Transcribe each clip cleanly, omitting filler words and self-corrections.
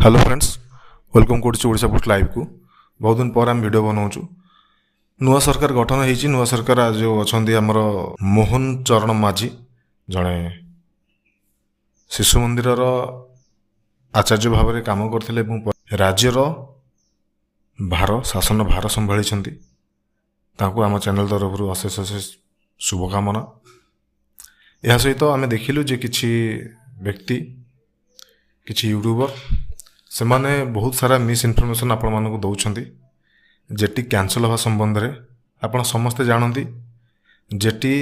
Hello friends, welcome करशा post live को। बहुत दिन पर आम वीडियो बनाऊँ। नुआ सरकार गठन होती। नुआ सरकार जो अच्छा आमर मोहन चरण माझी जड़े शिशु मंदिर आचार्य भाव में कम करते राज्यर भार शासन भार संभाली आम चैनल तरफ अशेष अशेष शुभकामना। यह सहित आम देखिलु जे किछि व्यक्ति किछि यूट्यूबर से माने बहुत सारा मिस इनफॉरमेशन आपण मानक दौरान जेटी कैंसल हवा संबंध में आपण समस्ते जानती जेटी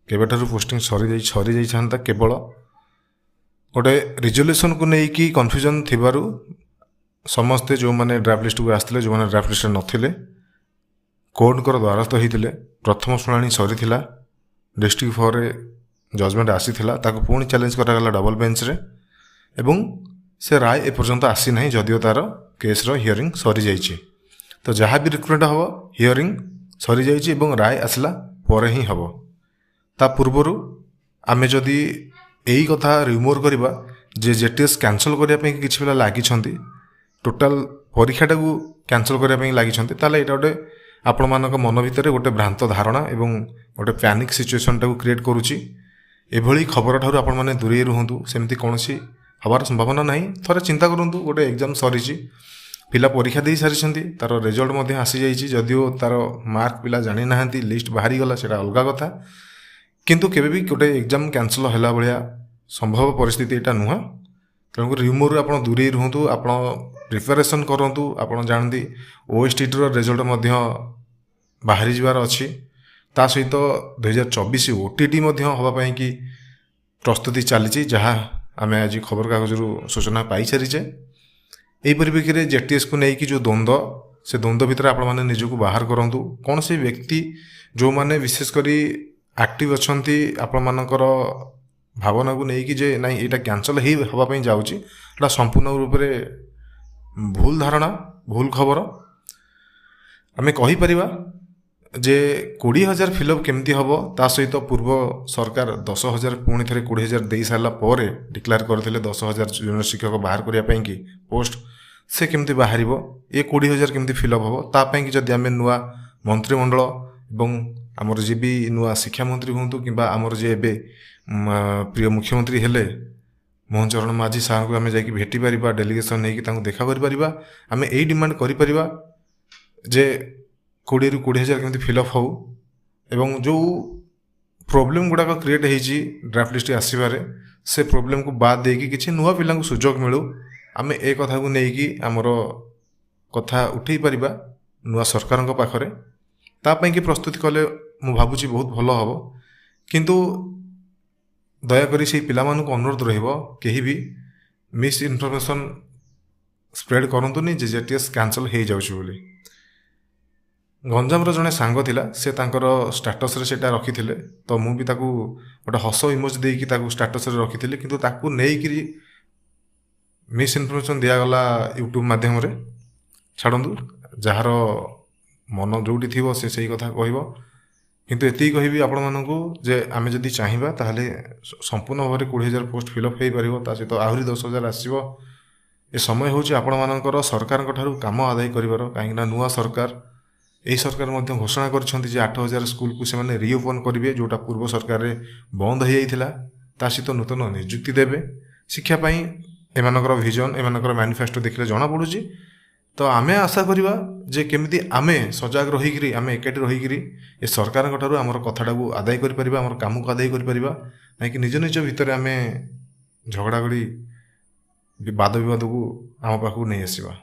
केबेठारु पोस्टिंग सरी जाता केवल गोटे रिजोल्यूशन को लेकिन कन्फ्यूजन थिबारु समस्ते जो मैंने ड्राफ्ट लिस्ट को आसते जो मैंने ड्राफ्ट लिस्ट नथिले कोर्टकर द्वारस्थ होते प्रथम शुणाणी सरी डिस्ट्रिक्ट फोर जजमेंट आसीथिला ताको पुणी चैलेंज करागला डबल बेंच रे एवं से राय एपर्यंत आसी ना जदिव तार केस हियरिंग सरी जाइए। तो जहाँ भी रिक्रुटमेंट हम हियरिंग सरी जाइए और राय आसला पर ही हम ता पूर्वर आम जदि यही कथा रिमूव करवा जे जेटीएस कैंसल करने कि पिला लगी टोटाल परीक्षाटा को कैंसल करने लगी ताले यहाँ गोटे आपण मान मन भितर गोटे भ्रांत धारणा एवं गोटे पैनिक सिचुएशन टाक क्रिएट करुच्ची। एभली खबर ठार आपण मैंने दूरे रुहतु सेमती कौन हबार संभावना नहीं। थोड़े चिंता करूँ गोटे एग्जाम सरी पिला परीक्षा दे सारी तार रिजल्ट आसी जाइए जदिव तार मार्क पिला जानी ना लिस्ट बाहरी गला से अलग कथा किंतु केबे भी गोटे एग्जाम कैंसल होला भाया संभव परिस्थिति यहाँ नुह। तेणुक रिमूव आप दूरे रुहतु आप प्रिपेरेसन करूँ आप जानती ओएसटीटी रिजल्ट बाहरी जबार अच्छी ता सहित 2024 ओटीटी हवापाई कि प्रस्तुति चली जहाँ आम आज खबर कागज सूचना पाई सारीचे। यही परिप्रेक्षी में जेटीएस को लेकिन जो द्वंद्व से द्वंद्व भितर आप निजक बाहर करूँ कौन से व्यक्ति जो मैंने विशेषकर एक्टिव अच्छा आपण मानकर भावना को लेकिन जे ना यहाँ कैंसल होगापी जाऊँगी संपूर्ण रूप से भूल धारणा भूल खबर। आम कहीपर जे 20,000 फिलअप केमती हम ता सहित पूर्व सरकार 10,000 पुणी थे 20,000 दे सारापर डिक्लेयर करते 10,000 जूनियर शिक्षक बाहर करने की पोस्ट से केमती बाहर ये 20,000 केमती फिलअप हम तापाई जदि आम नुआ मंत्रिमंडल एवं आमर जी भी नुआ शिक्षा मंत्री हूँ कि आमर जे एबे प्रिय मुख्यमंत्री हेले मोहन चरण माझी सार को आम जाकि भेटी पारिबा डेलीगेशन नहीं देखा करिपरिबा। आम यही डिमांड करिपरिबा जे 20,000 ରୁ 20,000 केमती फिलअप हो एवं जो प्रोब्लेम गुड़ाक क्रिएट होती ड्राफ्ट लिस्ट आसबार से प्रोब्लेम को बाद देकी किसी नुआ पिला सुजोग मिलू आम ए कथा को लेकिन आमर कथा उठे पारिबा नुआ सरकार पाखरे तापाई कि प्रस्तुति कले मु भावुची बहुत भल हम किंतु दयाकोरी से पिलामानक अनुरोध रहिबो केही भी मिस इनफॉरमेशन स्प्रेड करंतुनी जे जेटीएस कैंसल हो जाउछ बोली। गंजामर जड़े सांग थिला से तांकर स्टाटस रे सेटा रखिथिले तो मु भी ताकू गोटे हस इमोज देकी ताकू स्टाटस रे रखिथिले किंतु ताकू नेइकरी मिस इनफॉरमेशन दियागला यूट्यूब माध्यम रे छाड़ू जार मन जोटी थी से सही कथा कहब किंतु एति कहबी आपण मानकू जे आमे जदि चाहिबा ताहले संपूर्ण भाव में 20,000 पोस्ट फिलअप हो पारिबो ता सहित आहरी 10,000 आसीबो। ए समय होची आपण मानकर सरकार ठारू काम आदाय करिवार काहेकि नुआ सरकार यही सरकार मध्य घोषणा करछंती जे 8,000 स्कूल को से रिओपन करेंगे जोटा पूर्व सरकार रे बंद हो जाइथिला ता सहित नूतन नियुक्ति देवे शिक्षापाई एमानकर विजन एमानकर मैनिफेस्टो देखले जना पड़ुची। तो आमे आशा करिबा जे केमिति आमे सजग रहीकरी आमे एकाठी रहीकरी ए सरकार ठारू आमर कथाटा को आदाय करि परिबा आमर काम को आदाय करि परिबा ना कि निज निज भितर आमे झगड़ागड़ी वाद विवाद को आम पाखु नहीं आसीबा।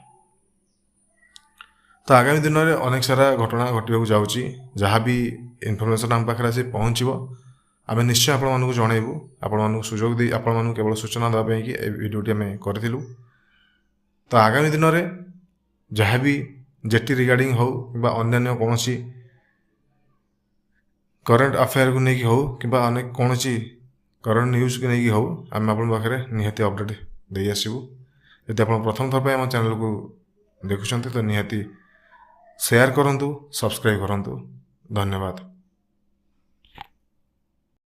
तो आगामी दिन में अनेक सारा घटना घटवाक जाऊँगी जहाँ भी इनफॉरमेशन आम पाखे आसी पहुँचो आम निश्चय आपण मानक जनइबू आपण मानक सुजोग दे आपण मानक केवल सूचना देवाई कि भिडियोटी आम करूँ। तो आगामी दिन में जहाँ भी जेटी रिगार्डिंग हो कि अन्य कौन करेन्ट अफेयर को लेकिन हो कि अनेक कौन करेन्ट न्यूज को लेकिन हो आम आप पाखे निहाती अपडेट दे आसबू। यदि आप प्रथम थर आम चैनल को देखुं तो निहाती शेयर करंतु सब्सक्राइब करंतु। धन्यवाद।